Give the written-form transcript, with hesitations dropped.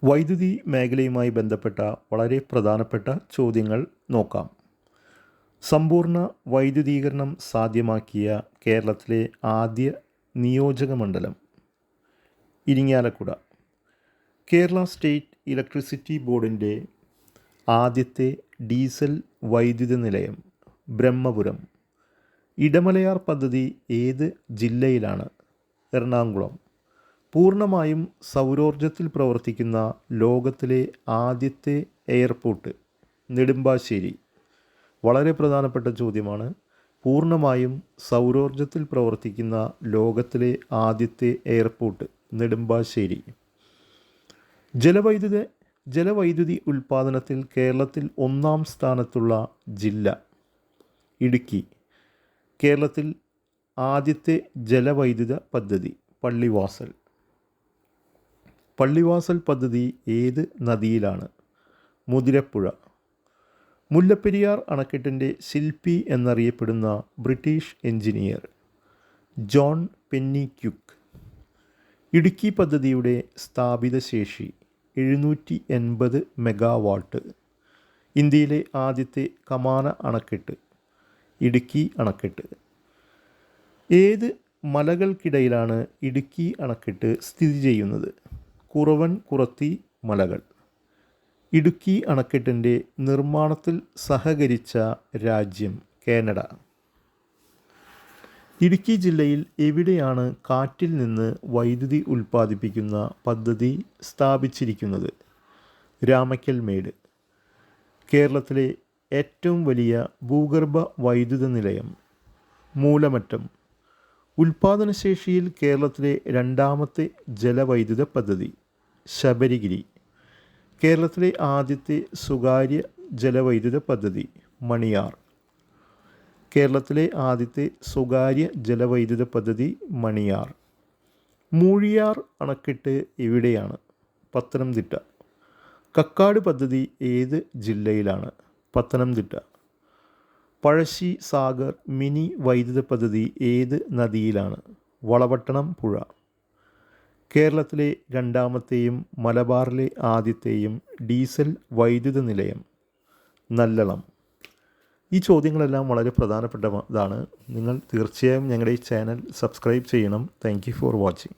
വൈദ്യുതി മേഖലയുമായി ബന്ധപ്പെട്ട വളരെ പ്രധാനപ്പെട്ട ചോദ്യങ്ങൾ നോക്കാം. സമ്പൂർണ്ണ വൈദ്യുതീകരണം സാധ്യമാക്കിയ കേരളത്തിലെ ആദ്യ നിയോജക മണ്ഡലം ഇരിങ്ങാലക്കുട. കേരള സ്റ്റേറ്റ് ഇലക്ട്രിസിറ്റി ബോർഡിൻ്റെ ആദ്യത്തെ ഡീസൽ വൈദ്യുത നിലയം ബ്രഹ്മപുരം. ഇടമലയാർ പദ്ധതി ഏത് ജില്ലയിലാണ്? എറണാകുളം. പൂർണ്ണമായും സൗരോർജ്ജത്തിൽ പ്രവർത്തിക്കുന്ന ലോകത്തിലെ ആദ്യത്തെ എയർപോർട്ട് നെടുമ്പാശ്ശേരി. വളരെ പ്രധാനപ്പെട്ട ചോദ്യമാണ്. പൂർണ്ണമായും സൗരോർജ്ജത്തിൽ പ്രവർത്തിക്കുന്ന ലോകത്തിലെ ആദ്യത്തെ എയർപോർട്ട് നെടുമ്പാശ്ശേരി. ജലവൈദ്യുതി ഉൽപ്പാദനത്തിൽ കേരളത്തിൽ ഒന്നാം സ്ഥാനത്തുള്ള ജില്ല ഇടുക്കി. കേരളത്തിൽ ആദ്യത്തെ ജലവൈദ്യുത പദ്ധതി പള്ളിവാസൽ. പള്ളിവാസൽ പദ്ധതി ഏത് നദിയിലാണ്? മുതിരപ്പുഴ. മുല്ലപ്പെരിയാർ അണക്കെട്ടിൻ്റെ ശില്പി എന്നറിയപ്പെടുന്ന ബ്രിട്ടീഷ് എഞ്ചിനീയർ ജോൺ പെന്നിക്യുക്ക്. ഇടുക്കി പദ്ധതിയുടെ സ്ഥാപിത ശേഷി 780 മെഗാവാട്ട്. ഇന്ത്യയിലെ ആദ്യത്തെ കമാന അണക്കെട്ട് ഇടുക്കി അണക്കെട്ട്. ഏത് മലകൾക്കിടയിലാണ് ഇടുക്കി അണക്കെട്ട് സ്ഥിതി ചെയ്യുന്നത്? കുറവൻ കുറത്തി മലകൾ. ഇടുക്കി അണക്കെട്ടിൻ്റെ നിർമ്മാണത്തിൽ സഹകരിച്ച രാജ്യം കാനഡ. ഇടുക്കി ജില്ലയിൽ എവിടെയാണ് കാറ്റിൽ നിന്ന് വൈദ്യുതി ഉൽപ്പാദിപ്പിക്കുന്ന പദ്ധതി സ്ഥാപിച്ചിരിക്കുന്നത്? രാമക്കൽമേട്. കേരളത്തിലെ ഏറ്റവും വലിയ ഭൂഗർഭ വൈദ്യുത നിലയം മൂലമറ്റം. ഉൽപ്പാദനശേഷിയിൽ കേരളത്തിലെ രണ്ടാമത്തെ ജലവൈദ്യുത പദ്ധതി ശബരിഗിരി. കേരളത്തിലെ ആദ്യത്തെ സ്വകാര്യ ജലവൈദ്യുത പദ്ധതി മണിയാർ. കേരളത്തിലെ ആദ്യത്തെ സ്വകാര്യ ജലവൈദ്യുത പദ്ധതി മണിയാർ. മൂഴിയാർ അണക്കെട്ട് എവിടെയാണ്? പത്തനംതിട്ട. കക്കാട് പദ്ധതി ഏത് ജില്ലയിലാണ്? പത്തനംതിട്ട. പഴശ്ശി സാഗർ മിനി വൈദ്യുത പദ്ധതി ഏത് നദിയിലാണ്? വളപട്ടണം പുഴ. കേരളത്തിലെ രണ്ടാമത്തെയും മലബാറിലെ ആദ്യത്തെയും ഡീസൽ വൈദ്യുത നിലയം നല്ലളം. ഈ ചോദ്യങ്ങളെല്ലാം വളരെ പ്രധാനപ്പെട്ടതാണ്. നിങ്ങൾ തീർച്ചയായും ഞങ്ങളുടെ ഈ ചാനൽ സബ്സ്ക്രൈബ് ചെയ്യണം. Thank you for watching.